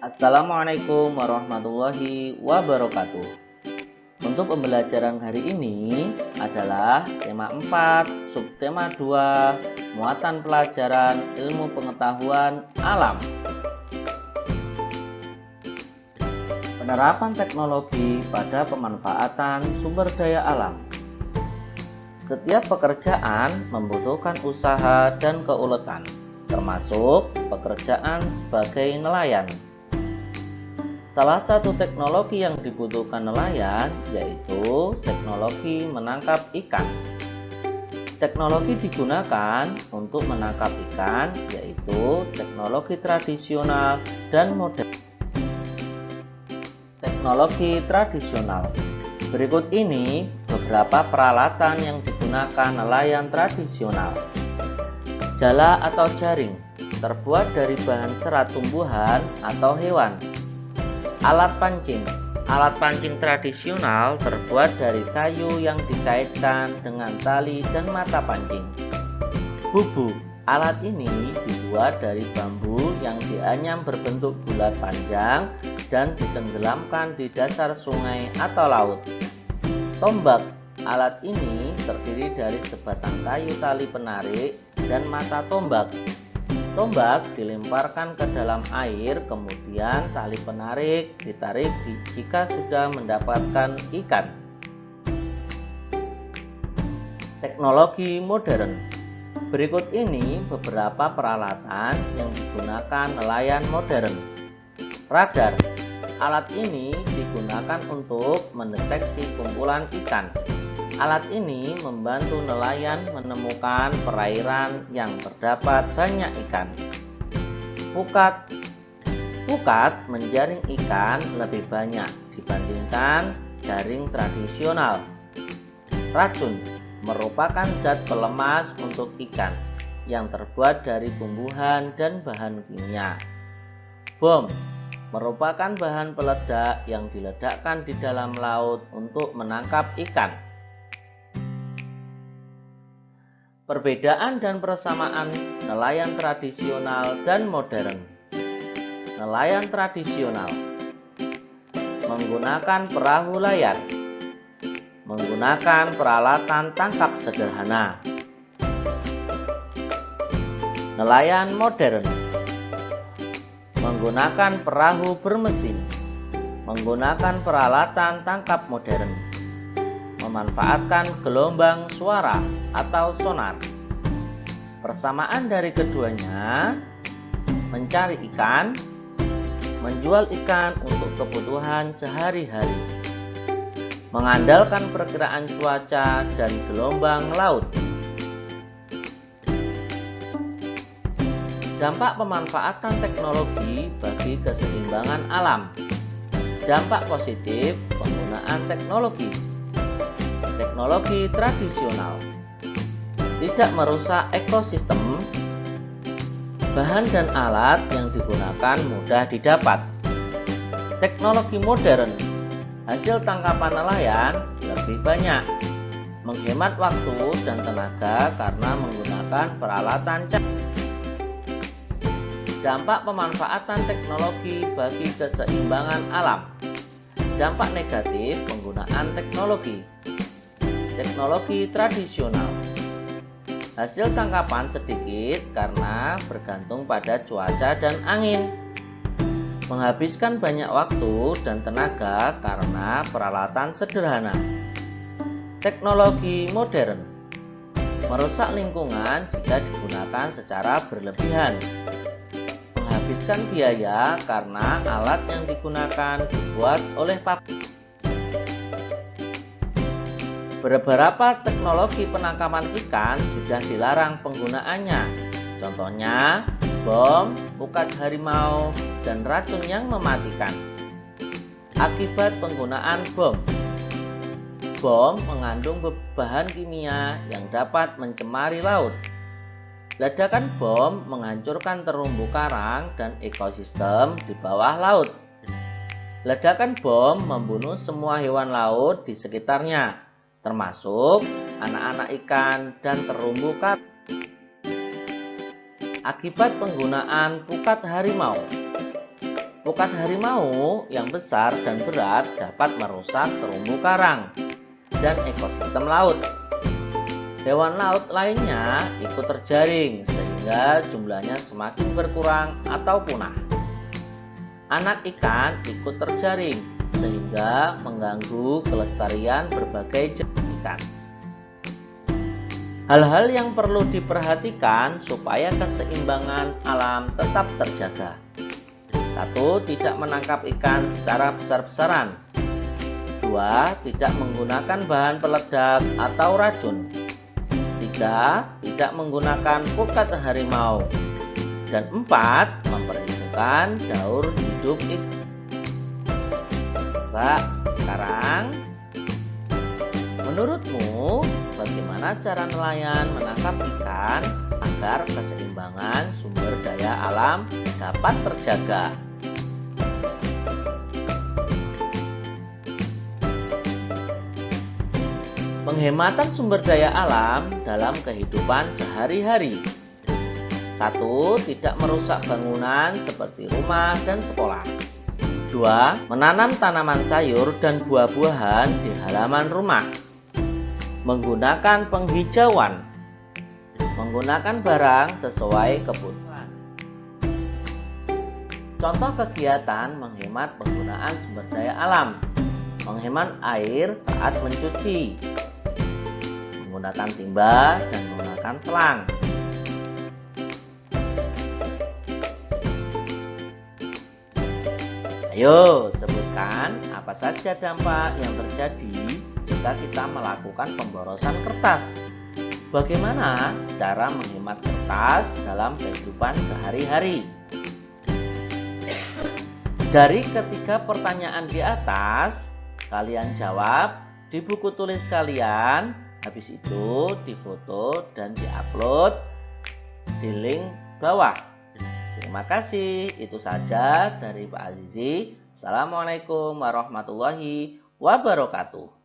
Assalamualaikum warahmatullahi wabarakatuh. Untuk pembelajaran hari ini adalah tema 4, subtema 2, muatan pelajaran ilmu pengetahuan alam. Penerapan teknologi pada pemanfaatan sumber daya alam. Setiap pekerjaan membutuhkan usaha dan keuletan, termasuk pekerjaan sebagai nelayan. Salah satu teknologi yang dibutuhkan nelayan yaitu teknologi menangkap ikan. Teknologi digunakan untuk menangkap ikan yaitu teknologi tradisional dan modern. Teknologi tradisional. Berikut ini beberapa peralatan yang digunakan nelayan tradisional. Jala atau jaring terbuat dari bahan serat tumbuhan atau hewan. Alat pancing. Alat pancing tradisional terbuat dari kayu yang dikaitkan dengan tali dan mata pancing. Bubu. Alat ini dibuat dari bambu yang dianyam berbentuk bulat panjang dan ditenggelamkan di dasar sungai atau laut. Tombak. Alat ini terdiri dari sebatang kayu tali penarik dan mata tombak. Tombak dilemparkan ke dalam air, kemudian tali penarik ditarik jika sudah mendapatkan ikan. Teknologi modern. Berikut ini beberapa peralatan yang digunakan nelayan modern. Radar. Alat ini digunakan untuk mendeteksi kumpulan ikan. Alat ini membantu nelayan menemukan perairan yang terdapat banyak ikan. Pukat. Pukat menjaring ikan lebih banyak dibandingkan jaring tradisional. Racun merupakan zat pelemas untuk ikan yang terbuat dari tumbuhan dan bahan kimia. Bom merupakan bahan peledak yang diledakkan di dalam laut untuk menangkap ikan. Perbedaan dan persamaan nelayan tradisional dan modern. Nelayan tradisional menggunakan perahu layar, menggunakan peralatan tangkap sederhana. Nelayan modern menggunakan perahu bermesin, menggunakan peralatan tangkap modern, memanfaatkan gelombang suara atau sonar. Persamaan dari keduanya: mencari ikan, menjual ikan untuk kebutuhan sehari-hari, mengandalkan perkiraan cuaca dan gelombang laut. Dampak pemanfaatan teknologi bagi keseimbangan alam. Dampak positif penggunaan teknologi. Teknologi tradisional tidak merusak ekosistem. Bahan dan alat yang digunakan mudah didapat. Teknologi modern, hasil tangkapan nelayan lebih banyak, menghemat waktu dan tenaga karena menggunakan peralatan canggih. Dampak pemanfaatan teknologi bagi keseimbangan alam. Dampak negatif penggunaan teknologi. Teknologi tradisional, hasil tangkapan sedikit karena bergantung pada cuaca dan angin, menghabiskan banyak waktu dan tenaga karena peralatan sederhana. Teknologi modern merusak lingkungan jika digunakan secara berlebihan, menghabiskan biaya karena alat yang digunakan dibuat oleh pabrik. Beberapa teknologi penangkapan ikan sudah dilarang penggunaannya. Contohnya, bom, pukat harimau, dan racun yang mematikan. Akibat penggunaan bom. Bom mengandung bahan kimia yang dapat mencemari laut. Ledakan bom menghancurkan terumbu karang dan ekosistem di bawah laut. Ledakan bom membunuh semua hewan laut di sekitarnya, termasuk anak-anak ikan dan terumbu karang. Akibat penggunaan pukat harimau. Pukat harimau yang besar dan berat dapat merusak terumbu karang dan ekosistem laut. Hewan laut lainnya ikut terjaring sehingga jumlahnya semakin berkurang atau punah. Anak ikan ikut terjaring sehingga mengganggu kelestarian berbagai jenis ikan. Hal-hal yang perlu diperhatikan supaya keseimbangan alam tetap terjaga. 1. Tidak menangkap ikan secara besar-besaran. 2. Tidak menggunakan bahan peledak atau racun. 3. Tidak menggunakan pukat harimau. Dan 4. Memperhitungkan daur hidup ikan. Sekarang, menurutmu bagaimana cara nelayan menangkap ikan agar keseimbangan sumber daya alam dapat terjaga? Penghematan sumber daya alam dalam kehidupan sehari-hari. 1. Tidak merusak bangunan seperti rumah dan sekolah. 2. Menanam tanaman sayur dan buah-buahan di halaman rumah. Menggunakan penghijauan. Menggunakan barang sesuai kebutuhan. Contoh kegiatan menghemat penggunaan sumber daya alam. Menghemat air saat mencuci. Menggunakan timba dan menggunakan selang. Ayo, sebutkan apa saja dampak yang terjadi jika kita melakukan pemborosan kertas. Bagaimana cara menghemat kertas dalam kehidupan sehari-hari? Dari ketiga pertanyaan di atas, kalian jawab di buku tulis kalian. Habis itu difoto dan diupload di link bawah. Terima kasih. Itu saja dari Pak Azizi. Assalamualaikum warahmatullahi wabarakatuh.